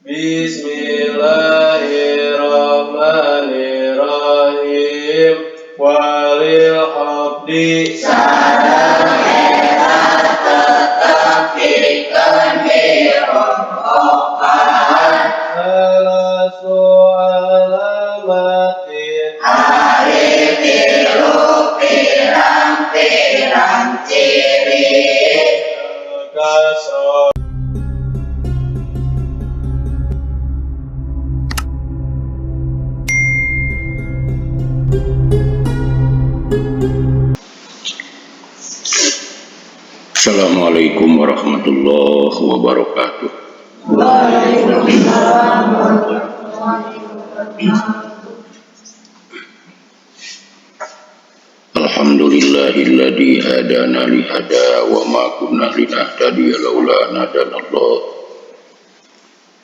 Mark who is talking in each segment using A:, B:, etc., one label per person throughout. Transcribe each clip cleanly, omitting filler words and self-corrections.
A: Bismillahirrahmanirrahim. Walil hamdi salasu alamatin kasih.
B: Assalamualaikum warahmatullahi wabarakatuh.
C: Waalaikumsalam warahmatullahi wabarakatuh.
B: Alhamdulillahilladzi hadana li hada wa ma kunna linahtadiya laula an hadanallah.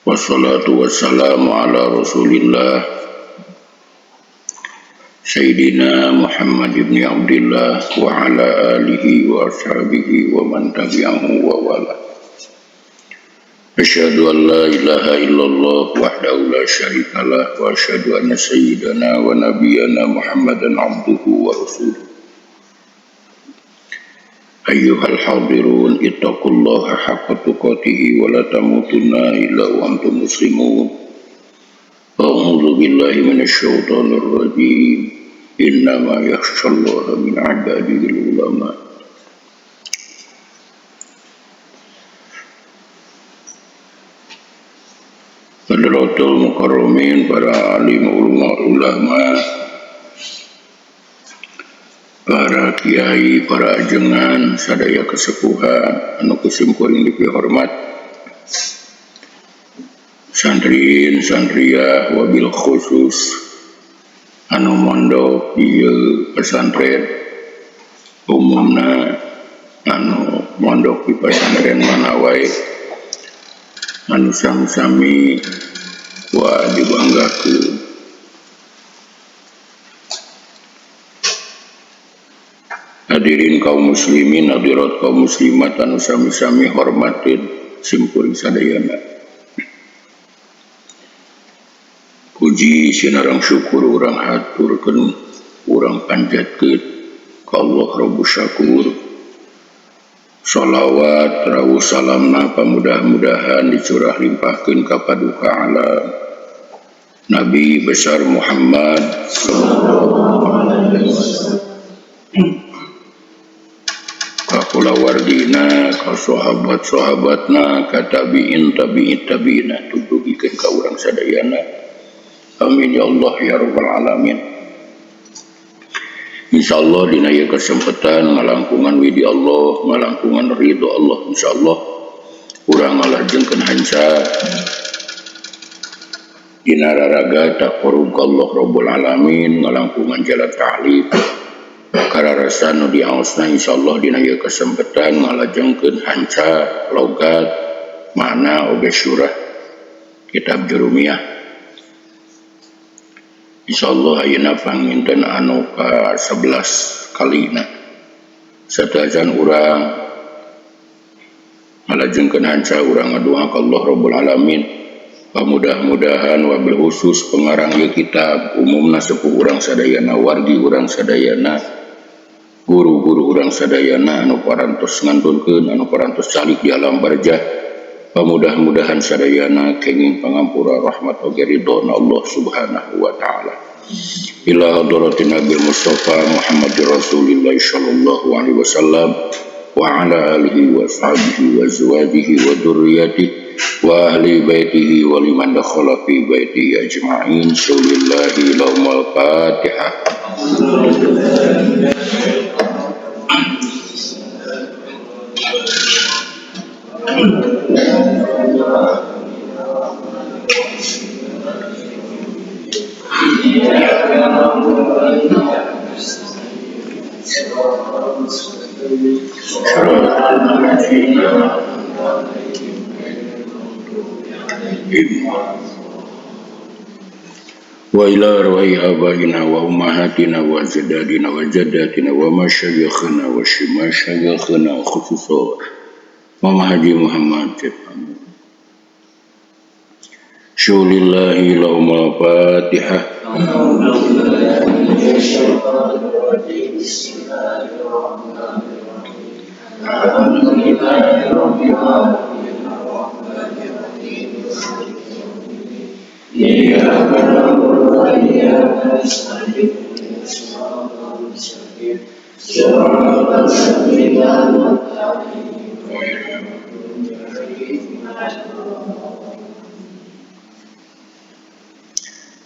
B: Wassalatu wassalamu ala Rasulillah Sayyidina Muhammad ibn Abdillah wa ala alihi wa ashabihi wa man tabi'ahu wa wala. Asyhadu an la ilaha illallah wahdahu la syarikalah wa asyhadu anna sayyidana wa nabiyyana Muhammadan abduhu wa rasuluh. Ayyuhal hadirun ittaqullaha haqqa tuqatih wa la tamutunna illa wa antum muslimun. A'udzu billahi minasyaitonir rajim. Innama yakhshallaha min 'ibadihil ulama. Hadratul mukarramin, para alim ulama, para kiai, para ajengan, sadaya kesepuhan anu kusimkuring dipihormat, santriin santriyah wabil khusus anu mondok di pesantren umumna, anu mondok di pesantren mana wae anu sami-sami wa dibanggakeun. Hadirin kaum muslimin, hadirat kaum muslimat anu sami-sami hormatin simkuring sadayana. Puji sinarang syukur urang haturkeun, urang panjatkeun ka Allah Rabbus Syakur. Shalawat rawuh salamna pamudah-mudahan dicurah limpahkeun ka paduka alam Nabi besar Muhammad sallallahu alaihi wasallam, ka kulawargina, ka sahabat-sahabatna, ka tabi'in tabi'ina, tudugikeun ka urang sadayana. Amin ya Allah ya rabbal alamin. Insyaallah dina ieu kesempatan ngalangkungan widi Allah, ngalangkungan ridho Allah, insyaallah urang ngalajengkeun hanca dina raraga taqarrub ka Allah rabbul alamin, ngalangkungan jalan ta'lim kararasan nu diaosna insyaallah dina ieu kesempatan ngalajengkeun hanca logat mana oge surah kitab Jurumiyah. Insyaallah ayeuna panginten anu ka 11 kalina sadajan urang ngalajengkeun hanca urang ngadoa ka Allah Rabbul Alamin, mudah-mudahan wabil khusus pengarang ieu kitab umumna sepuh urang sadayana, wargi urang sadayana, guru-guru urang sadayana anu parantos ngandunkeun, anu parantos calik di alam barzah. Mudah-mudahan sadayana kenging pangampura rahmat oge ridhona Allah subhanahu wa ta'ala. Ila hadratin Nabi Mustafa Muhammadur Rasulillah sallallahu alaihi wasallam wa ala alihi wa sahbihi wa azwajihi wa dzurriyyatihi wa ahli baitihi wa liman dakhala fi baitihi ajma'in. Sallallahu lahumul Fatihah. Wa ila arwahi abaina wa ummahatina wa ajdadina wa jaddatina wa masyayikhina wa shimasyayikhina wa khususan Mama Haji Muhammad Jepang Syulillahi lahumul fatihah.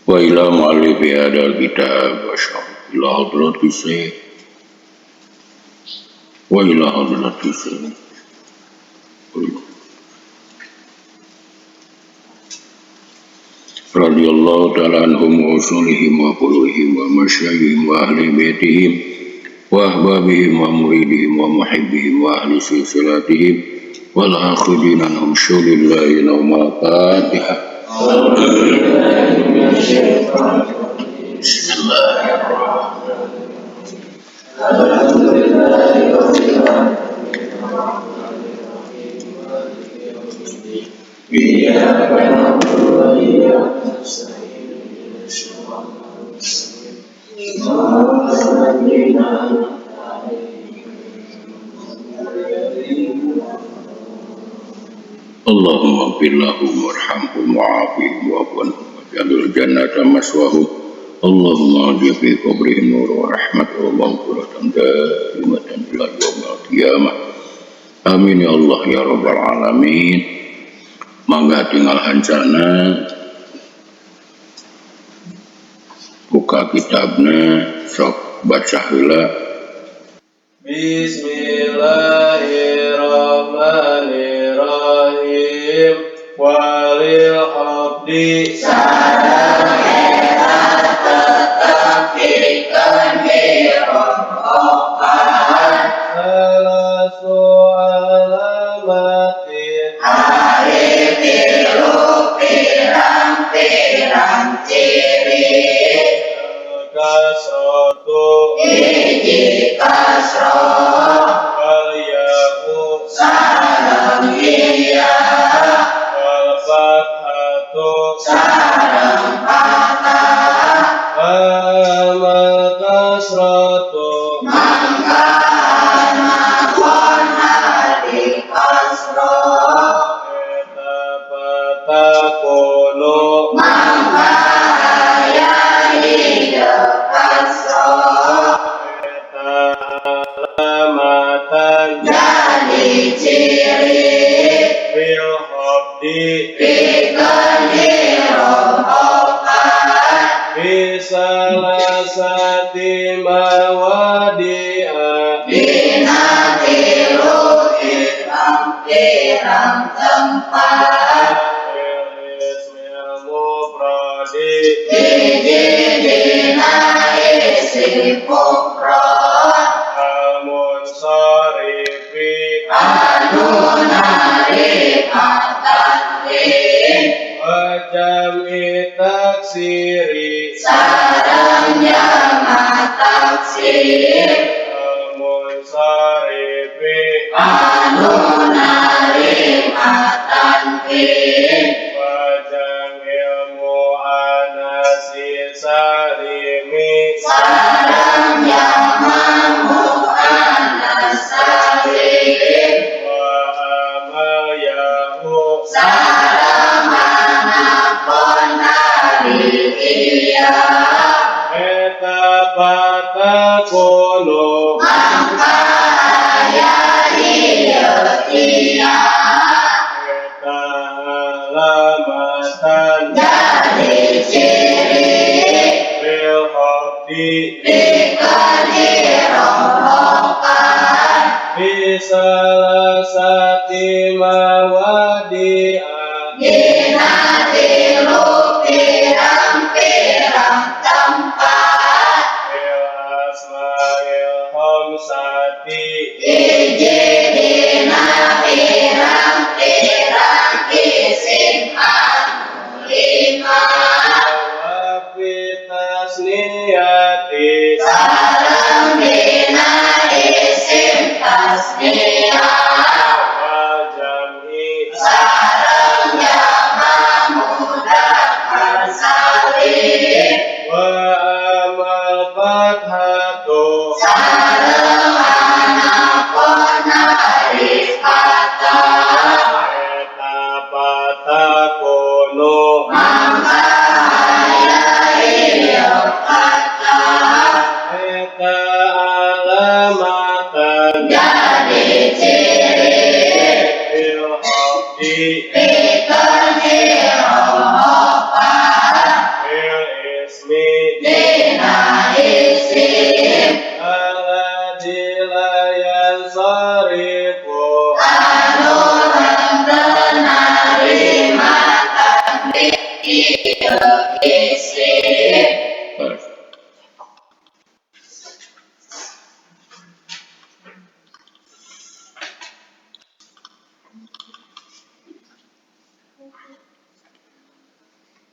B: Wa ila mu'allifi hadal kitab wa syarah ila hadrati syekh wa ila hadrati syekh radhiyallahu ta'ala anhum wa usulihim wa quluhim wa masyaihim wa ahli baitihim wa ahbabihim wa muridihim wa muhibbihim wa ahli silsilatihim wal akhidin anhum syulillahi lahumul fatihah. Allahumma billahu warhamhum wa'afihim wa'afwanhum waj'alul jannata maswahum. Allahumma ajib fi qabrihim nur wa rahmat wa maghfiratan daimatan ila yaumil qiyamah. Amin ya Allah ya rabbal alamin. Mangga tinggal hancana buka kitabna sok baca heula.
A: Bismillahirrahmanirrahim. Walil habdi
C: Sarang eta tetep dikeun dirokokan.
A: salasu alamatin
C: Ari tilu pirang-pirang ciri.
A: kasatu
C: Hiji kasroh
A: al-ya'u
C: sareng iya
A: wal fathatu
C: sareng patah.
A: amal kasratu
C: Mangkana pon hari kasroh.
A: eta patakunu
C: Mangkaya hidup kasroh.
A: eta alamatan
C: Jadi ciri
A: bil habdi
C: pikeun dirokokan.
A: bisalasati mawadi'a
C: Dina tilu pirang-pirang tempat.
A: ismil mufradi
C: Hiji dina isi mufrad
A: al-munsarifi
C: anu naripkan tanwin
A: wa jam'i taksiri
C: sareng jamak taksir
A: al-munsarifi
C: anu naripkan tanwin
A: wa jam'il mu'annatsi salimi
C: sareng jamak muannas salim
A: wa amal yahu
C: sareng manapun hari iya.
A: eta patakunu
C: Mangkaya hidup iya
A: eta alamatan
C: jadi ciri
A: bil habdi
C: pikeun dirokokan.
A: bisalasati mawadi'a
C: Dina tilu pirang-pirang tempat.
A: bil asma'il khamsati
C: Hiji dina pirang-pirang isim anu lima.
A: wa fi tasniyati
C: Sareng dina isim tasniyah
A: wa jam
C: isim.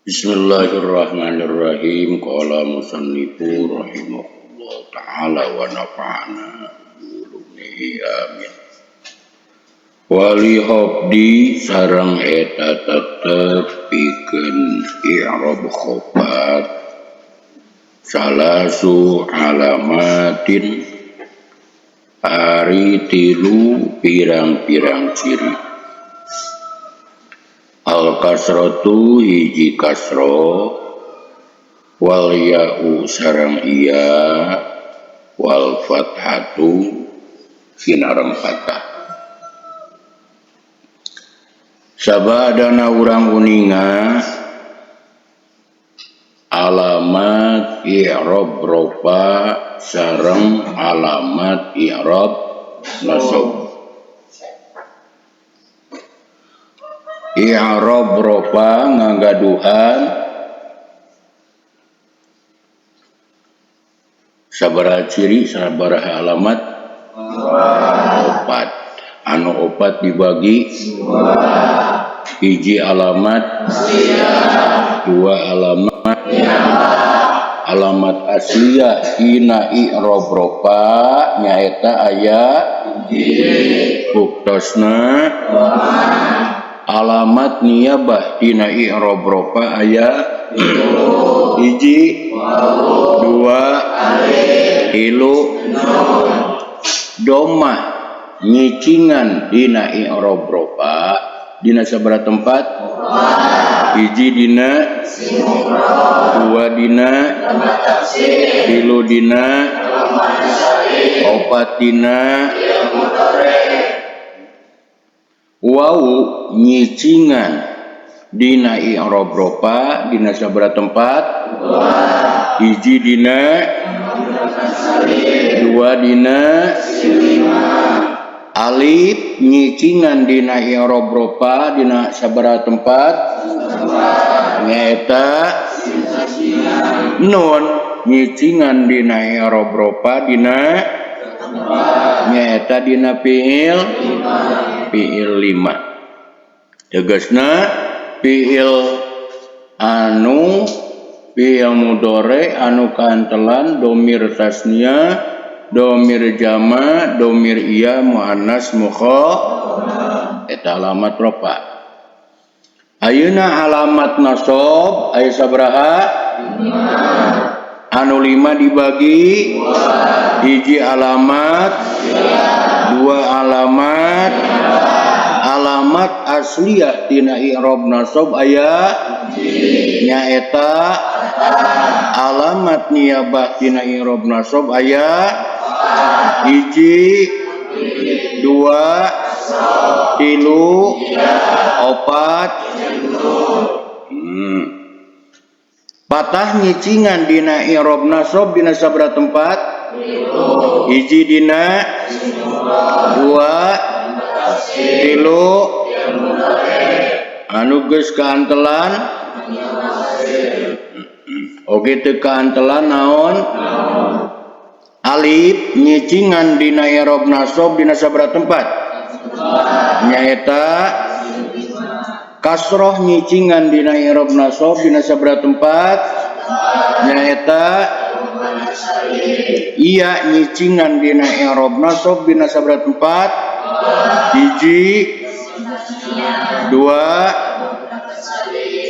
B: Bismillahirrahmanirrahim. Qala musannifu rahimahullah ta'ala wa nafa'ana bulumihi amin. Wali hobdi sarang eta tetep pikeun i'rab khobar salasu alamatin ari tilu pirang-pirang ciri. Al kasratu hiji kasro, wal ya'u sareng iya, wal fathatu sinareng fathah. Sabadana urang uninga alamat i'rab rofa sareng alamat i'rab nasab. I'rab rofa ngagaduhan sabaraha ciri sabaraha alamat opat. Anu opat dibagi hiji alamat dua alamat alamat asliyah ina i'rab rofa nyaeta aya buktosna alamat niyabah dina i'rab rofa aya hiji dua tilu domah nyicingan dina i'rab rofa dina sabaraha tempat hiji dina dua dina tilu dina opat dina wau nyicingan dina i'rab rofa dina sabaraha tempat hiji dina dua dina alif nyicingan dina i'rab rofa dina sabaraha tempat nyaeta nun nyicingan dina i'rab rofa dina nyaeta dina fiil 5. Tegasna fiil anu fiil mudhari anu kaantelan domir tasniah, domir jama, domir iya muannas mukhatab eta alamat rofa. Ayeuna alamat nasab aya sabaraha? 5. Anu 5 dibagi hiji alamat dua alamat alamat asliyah tina i'rab nasab aya nyaeta alamat niyabah tina i'rab nasab aya hiji dua tilu opat patah nyicingan dina i'rab nasab dina sabaraha tempat hiji dina dua tilu anu geus kaantelan oge teu kaantelan naon alif nyicingan dina i'rab nasab dina sabaraha tempat nyaeta kasroh nyicingan dina i'rab nasab dina sabaraha tempat nyaeta iya nyicingan dina i'rab nasab dina sabaraha tempat hiji dua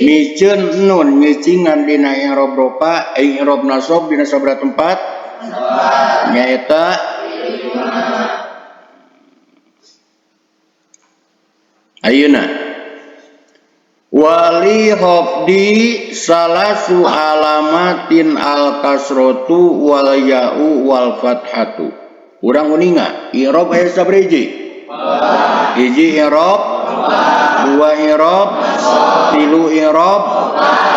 B: miceun nun nyicingan dina i'rab rofa i'rab nasab dina sabaraha tempat nyaeta ayeuna wali hofdi salasu alamatin al kasrotu wal ya'u wal fathatu. Urang uninga i'rab aya sabaraha hiji i'rab dua i'rab tilu i'rab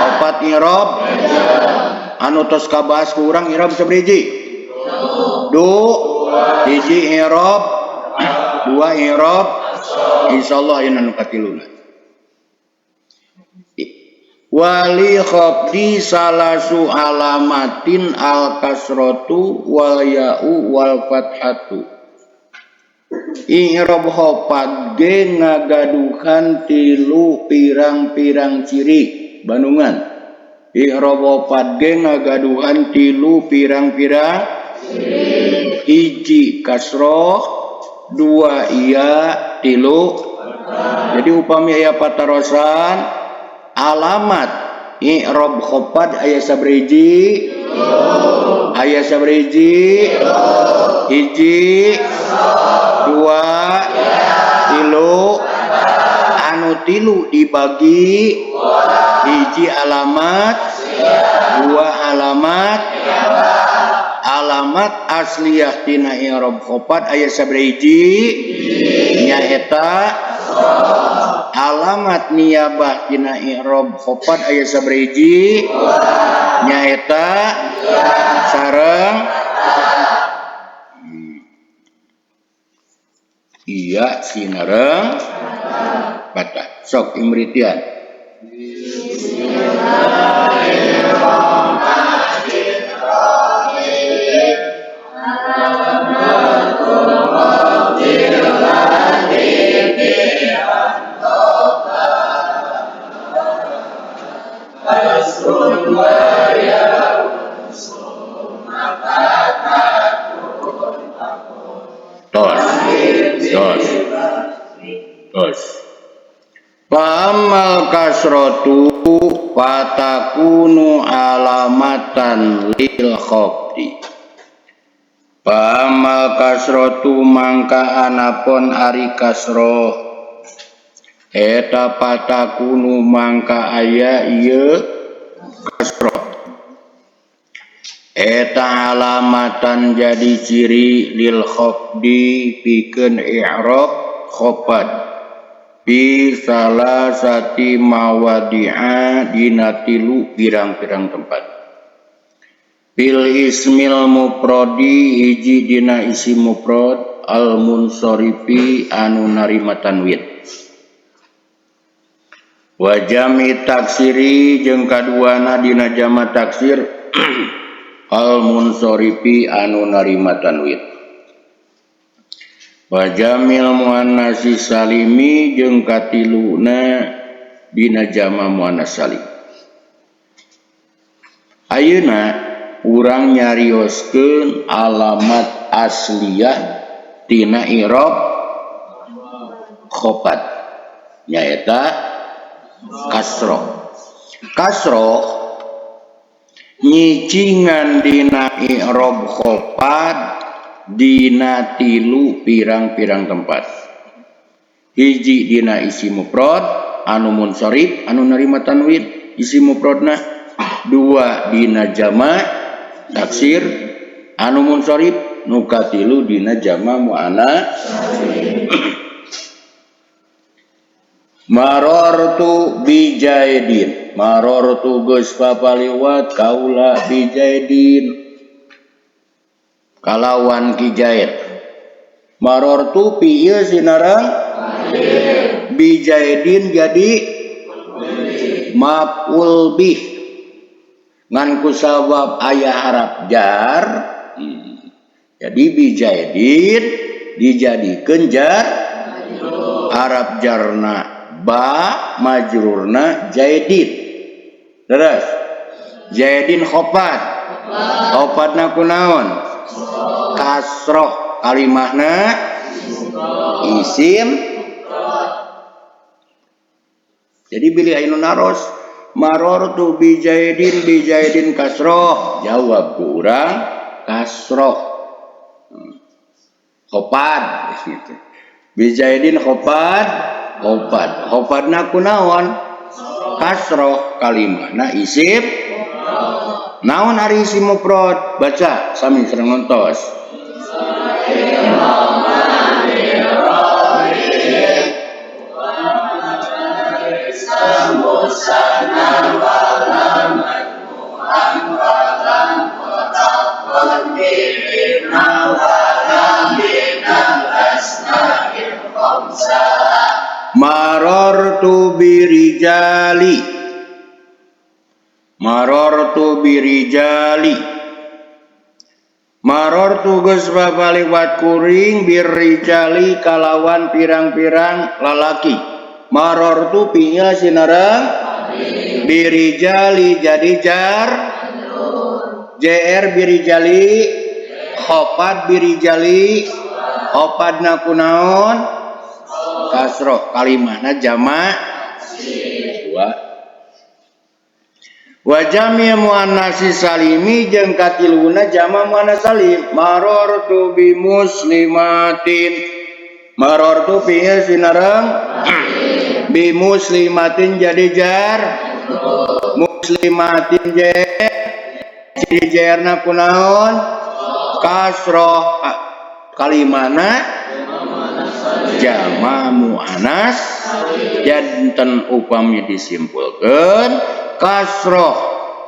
B: opat i'rab anu tos kabahas ku urang i'rab sabaraha hiji i'rab dua i'rab insyaallah ayeuna nu katiluna Wali khafdi salasu alamatin al kasrotu wal ya'u wal fathatu. I'rab khafad ge ngagaduhan tilu pirang-pirang ciri Bandungan. I'rab khafad ge ngagaduhan tilu pirang-pirang ciri. Hiji kasroh, dua iya, tilu. Jadi upami aya patarosan alamat i'rab khafad aya sabriji? Aya sabriji? Hiji, dua, tilu. Anu tilu dibagi hiji alamat, dua alamat. Alamat asliyah tina i'rab khafad aya sabriji? Nyaeta alamat niyabah tina i'rab khafad aya sabriji? Nyaeta sareng iya sinareng patah. Sok imritian. Tos. Fa'amal kasrotu fatakunu alamatan lil khafdi. Fa'amal kasrotu mangka anapun ari kasroh eta fatakunu mangka aya ieu kasroh eta alamatan jadi ciri lil khafdi pikeun i'rab khafad bi salasati mawadi'a dina tilu pirang-pirang tempat. Bil ismil mufradi hiji dina isim mufrad al munsorifi anu narima tanwin. Wa jami taksiri jeung kaduana dina jama taksir al munsorifi anu narima tanwin. Wa jamil muannasi salimi jeung katiluna dina jama muannas salim. Ayeuna urang nyarioskeun alamat asliyah tina i'rab khafad nyaeta kasroh. Kasroh nyicingan dina i'rab khafad dina tilu pirang-pirang tempat. Hiji dina isim mufrad anu munsharif anu narima tanwin isim mufradna. Dua dina jama taksir anu munsharif nu katilu dina jama muannas. Marartu bi jaidin. Marartu geus papaliwat kaula bi jaidin kalawan ki Jaid. Marartu pi ieu sinarang bi Jaidin jadi maf'ul bih ngan ku sabab aya harap jar jadi bi Jaidin dijadikeun jar harap jarna ba majrurna Jaidin. Terus Jaidin khafad. Khafadna kunaon? Kasroh kalimahna isim. Jadi bilih anu naros marartu bi Jaidin kasroh. Jawab ku urang kasroh khafad gitu. Bi Jaidin khafad. Khafadna kunaon? Kasroh kalimahna isim. Naon ari isim mufrad? Baca sami sareng ngontos. Marartu birijali. marortu birijali marortu geus babaliwat kuring birijali kalawan pirang-pirang lalaki. Marortu pinya sinareng birijali jadi jar JR birijali khopat birijali khopadna kunaon kasroh kalimahna jama dua. Wa jami' muannasi salimi jeung katiluna jama' muannas salim. Marortu bi muslimatin. Marortu pinya sinareng bi muslimatin jadi jar muslimatin jadi jarna kunaon kasroh kalimana jama' muannas janten upami disimpulkeun kasroh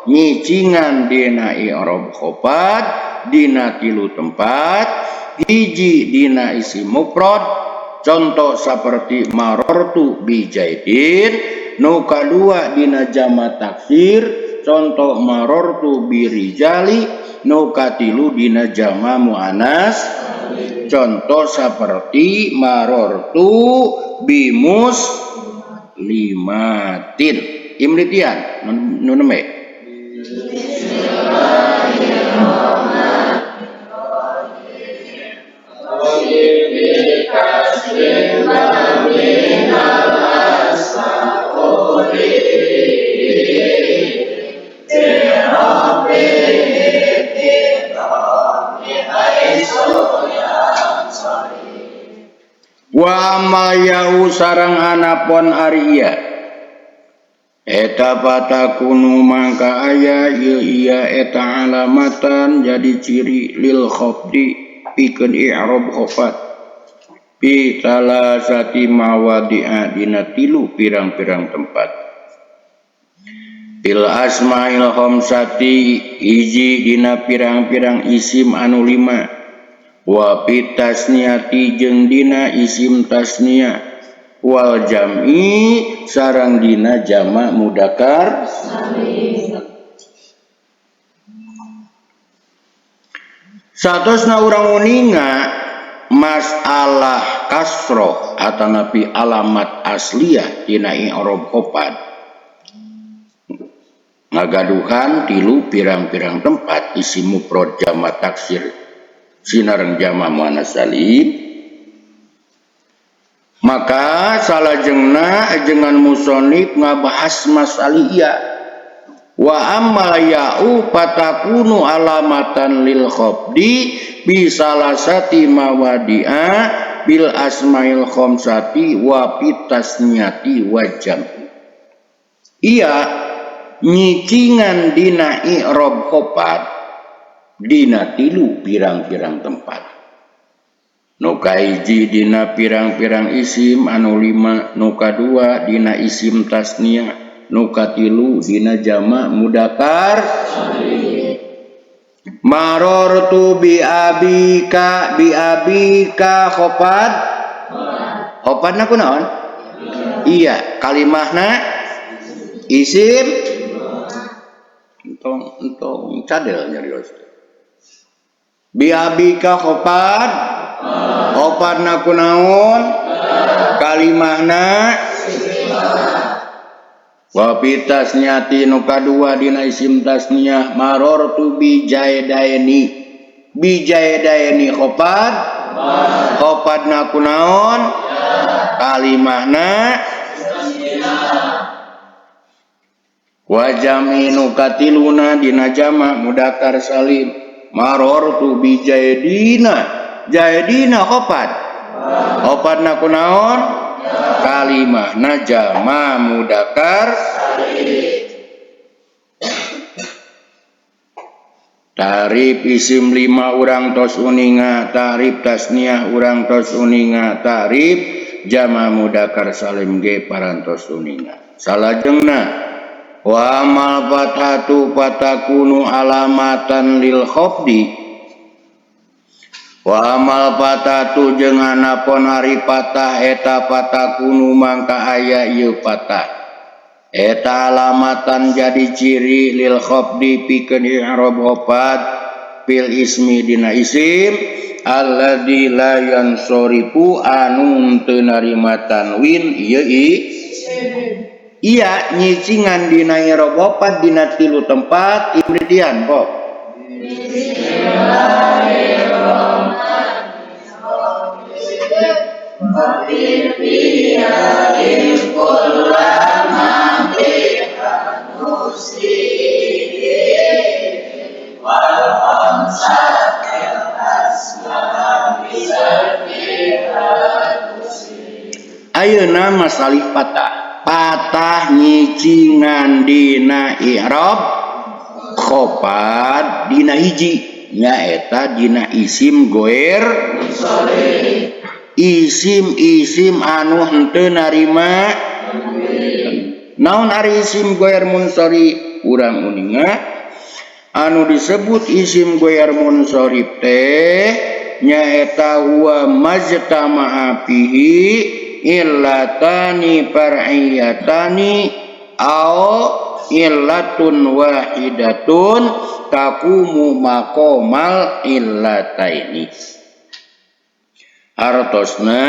B: nyicingan dina i'rab khopat dina tilu tempat hiji dina isim mufrad contoh saperti marortu bi jaidin nu kadua dina jama' taksir contoh marortu bi rijali nu katilu dina jama' muannas contoh saperti marortu bi muslimatin. Imritian nuneme wa amayau sareng anapon ari ieu eta patakunu mangka aya iya eta alamatan jadi ciri lil khofdi pikeun i'rab khofat bi talasati mawadi'a dina tilu pirang-pirang tempat bil asma'il khamsati hiji dina pirang-pirang isim anu 5 wa bitasniyati jeung dina isim tasniyah wal jam'i sarang dina jama' mudzakkar satosna urang uninga masalah kasroh atanapi alamat asliyah dina i'rab khopat ngagaduhan tilu pirang-pirang tempat isim mufrad jama' taksir sinareng jama' muannas salim maka salajengna ajengan musonif ngabahas masaliyah wa amma ya'u patakunu alamatan lil khofdi bi salasati mawadi'a bil asmail khamsati wa bitasniyati wa jam'i iya nyicingan dina i'rab khopat dina tilu pirang-pirang tempat nu kahiji dina pirang-pirang isim anu 5 nu kadua dina isim tasniyah nu katilu dina jama' mudzakkar marortu bi abika khopat khopatna kunaon iya kalimahna isim entong cadel nyarios bi abika khopat khopadna kunaon kalimahna wa bitasniyati nu kadua dina isim tasniyah marortu bi jaidaini khopat khopadna kunaon kalimahna wa jam'i nu katiluna dina jama' mudzakkar salim marortu bi jaidina khopat khopatna kunaon kalimahna jama' mudzakkar tarif isim 5 urang tos uninga tarif tasniyah urang tos uninga tarif jama' mudzakkar salim ge parantos uninga salajengna wa amal fathatu patakunu alamatan lil khofdi wa amal patatu jeung anapun ari patah eta patakunu mangka aya ieu patah eta alamatan jadi ciri lil khafdi pikeun i'rab khafad fil ismi dina isim alladzi la yansorifu anu teu narima tanwin ieu iya nyicingan dina i'rab khafad dina 3 tempat imridian kok ayeuna masalih patah nyicingan dina i'rab khafad dina hiji nyaeta dina isim goer isim anu henteu narima naon ari isim goer munsharif urang uninga anu disebut isim goer munsharif teh nyaeta huwa majtama'a fihi illatani far'iyatani au illatun wahidatun taqumu maqamal illataini artosna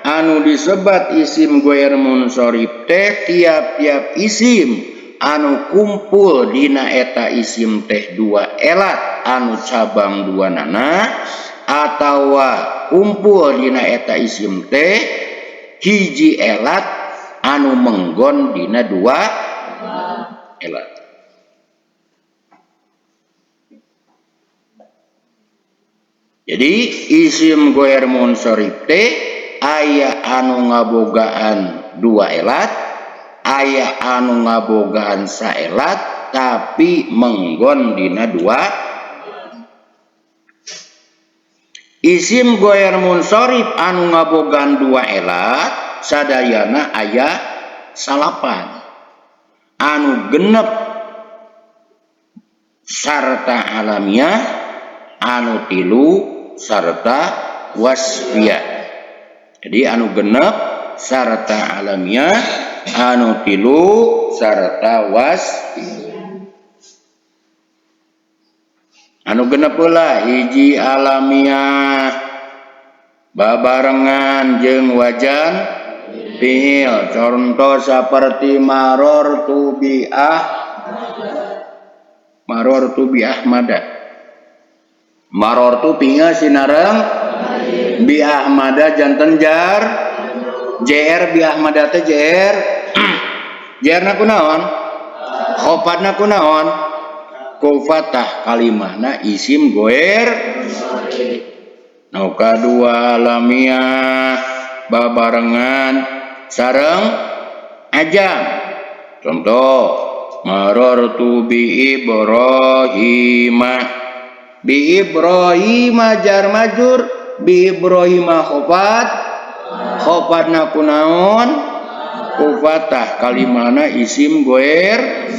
B: anu disebat isim goer munsharif teh tiap-tiap isim anu kumpul dina eta isim teh 2 elat anu cabang 2 nana atawa kumpul dina eta isim teh hiji elat anu menggon dina 2 elat. Jadi isim goer munsharif teh aya anu ngabogaan 2 elat, aya anu ngabogaan saelat tapi menggon dina 2. Isim goer munsharif anu ngabogaan 2 elat sadayana aya 8 anu genep sarta alamiah anu 3 sarta wasfiyah. Jadi anu genep sarta alamiah anu 3 sarta wasfiyah. Anu genep heula hiji alamiah babarengan jeung wajan fiil contoh saperti marortu bi ahmada marortu pinga sinareng bi ahmada janten jar jr bi ahmada teh jr jr-na kunaon khofatna kunaon ku fatah kalimahna isim goer nu kadua alamiah babarengan sareng ajam contoh marortu bi Ibrahima jar majur bi Ibrahima khofatna kunaon ku fatah kalimahna isim goer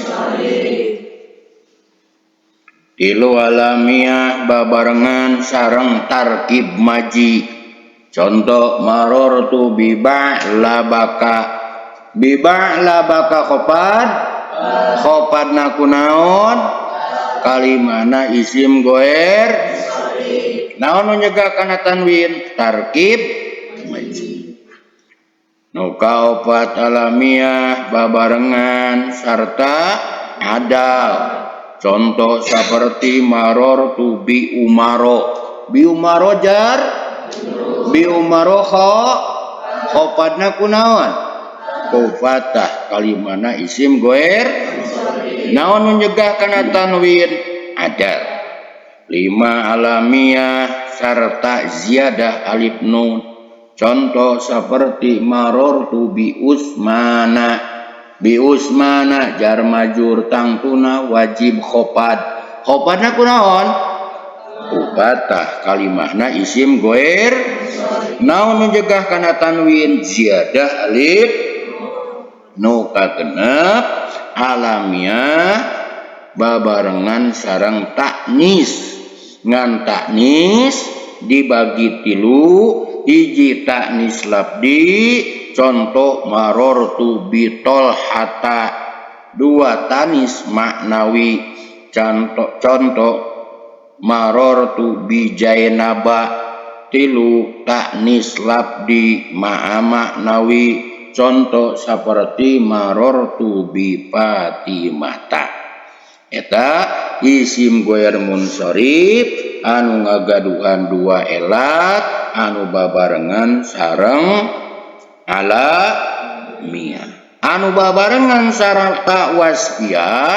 B: tilu alamiah babarengan sareng tarkib maji contoh marortu bi ba'labaka khofatna kunaon kalimahna isim goer naon nu nyegah kana tanwin tarkib maji nu kaopat alamiah babarengan sarta adal contoh seperti marortu bi umaro jar bi umaro khofatna kunaon ku fatah kalimahna isim goer naon nu nyegah kana tanwin adal 5 alamiah sarta ziyadah alif nun contoh seperti marortu bi usmana jar majur tangtuna wajib khofatna kunaon ku fatah kalimahna isim goer naon nu nyegah kana tanwin ziyadah alif nu kagenep alamiah babarengan sareng taknis ngan taknis dibagi 3 hiji ta'nis labdi contoh marortu bitol hata, dua tanis maknawi contoh marortu bijainaba, tilu ta'nis labdi ma'a maknawi contoh seperti marortu bi Fatimata. Eta isim goer munsharif anu ngagaduhan dua elat anu babarengan sareng alamiah. Anu babarengan sarta wasfiyah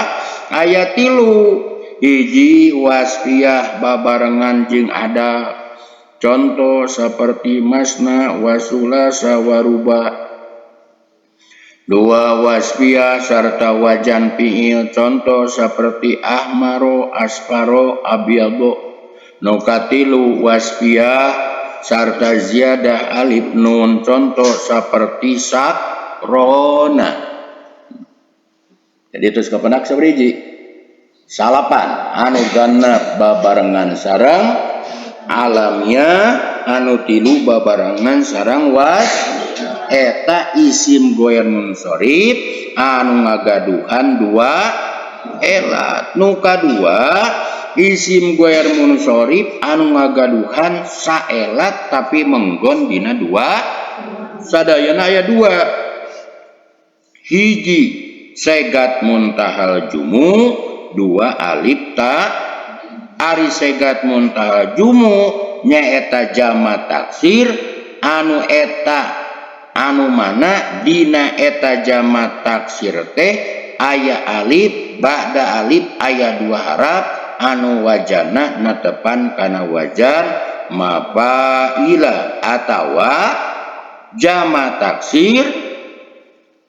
B: aya tilu, hiji wasfiyah babarengan jeung ada contoh seperti masna wasulasa waruba, dua wasfiyah serta wajan fi'il contoh seperti ahmaro asfaro abyado, nukatilu wasfiyah serta ziyadah alif nun contoh seperti sakrona. Jadi terus kepenak sabriji salapan anu genep babarengan sareng alamiah, anu tilu babarengan sareng eta isim goer munsharif anu ngagaduhan dua elat. Nu kadua isim goer munsharif anu ngagaduhan saelat tapi menggon dina dua sadayana aya dua, hiji segat muntahal jumu, dua alif ta. Ari segat muntahal jumu nyaeta jama taksir anu eta anu mana dina eta jama taksir teh aya alif ba'da alif aya dua harap anu wajana natepan kana wajan mafaila, atawa jama taksir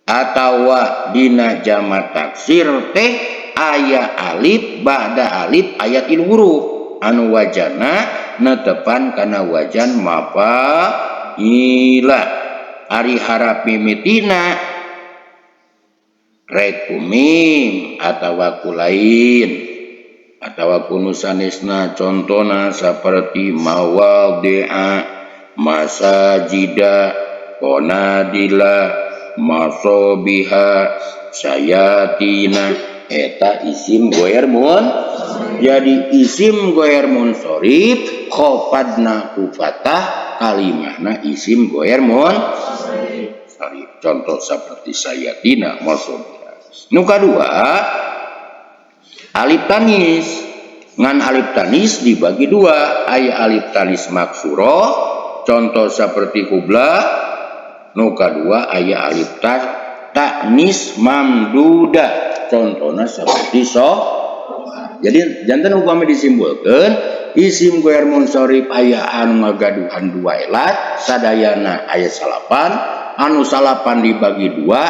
B: atawa dina jama taksir teh aya alif ba'da alif aya tilu huruf anu wajana natepan kana wajan mafaila. Ari harap mimitina rek kumim atawa kulain atawa kunusanisna contohna seperti mawadhi'a, masajida, qonadila, masobiha, sayatina, eta isim goer mun. Jadi isim goer munsharif khofadna ku fatah, kalimahna isim goer munsharif. Contoh seperti sayatina, masobiha. Nu kadua alif tanis. Ngan alif tanis dibagi dua, aya alif tanis maksuro contoh seperti hubla. Nu kadua aya alif tanis mamduda contohna seperti Jadi jantan upami disimpulkeun isim goer munsharif aya anu ngagaduhan dua elat sadayana aya salapan, anu salapan dibagi dua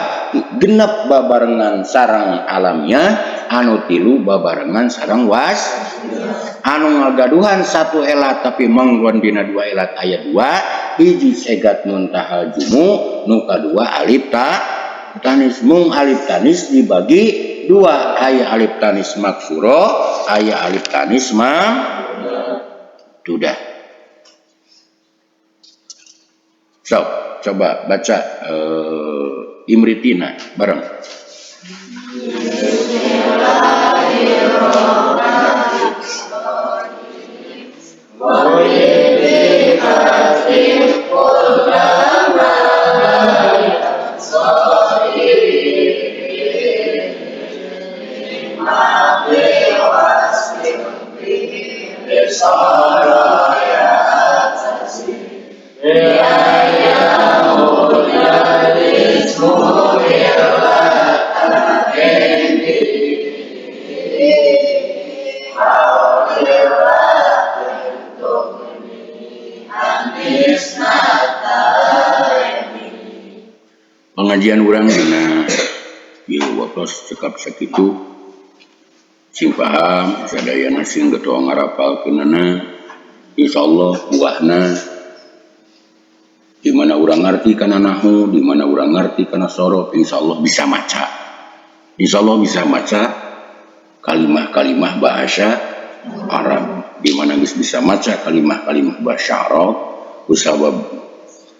B: genep babarengan sareng alamiah, anu tilu babarengan sareng anu ngagaduhan satu elat tapi manggon dina dua elat aya dua, hiji segat muntahal jumu, nu kadua alif tanis. Mung alif tanis dibagi dua, aya alif tanis maksuro, aya alif tanis mamdudah. So, coba baca Imritina bareng. Pengajian urang dina ieu waktos cekap sakitu sing paham sadayana sing getoa ngarapalkeunana insyaallah buahna di mana urang ngarti kana nahwu, di mana urang ngarti kana sorof, insyaallah bisa maca. Insyaallah bisa maca kalimah-kalimah bahasa Arab, di mana bisa maca kalimah-kalimah bahasa Arab, kusabab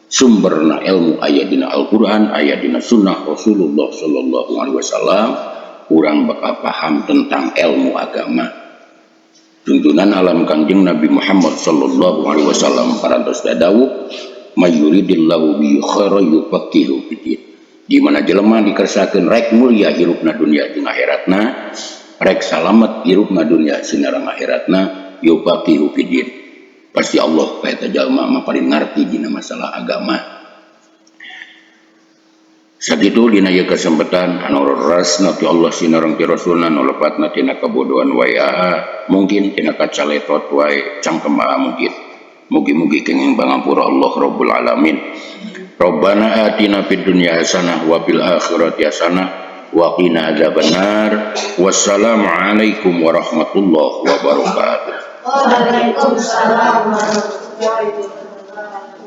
B: sumberna ilmu aya dina Al-Qur'an, aya dina sunnah Rasulullah sallallahu alaihi wasallam, urang bakal paham tentang ilmu agama. Tuntunan alam Kangjeng Nabi Muhammad sallallahu alaihi wasallam parantos dawuh, "Mayuridillahu bi khairan yufaqihu fiddin." Di mana jelema dikersakeun rek mulia hirupna dunia jeung akhiratna, rek salamet hirupna dunia sinareng akhiratna, yufaqihu fiddin. Pasti Allah kaeta jalma mah paling ngarti dina masalah agama. Sakitu dina ieu kesempatan anu rarasna ti Allah sinareng ti Rasulna nu lepatna tina kabodohan wae mungkin tina kacaletot wae cangkema mungkin. Mugi-mugi kenging pangampura Allah Rabbul Alamin. Rabbana atina fid dunya hasanah wa fil akhirati hasanah wa qina adzabannar. Wassalamu alaikum warahmatullahi wabarakatuh.
C: Waalaikumsalam warahmatullahi wabarakatuh.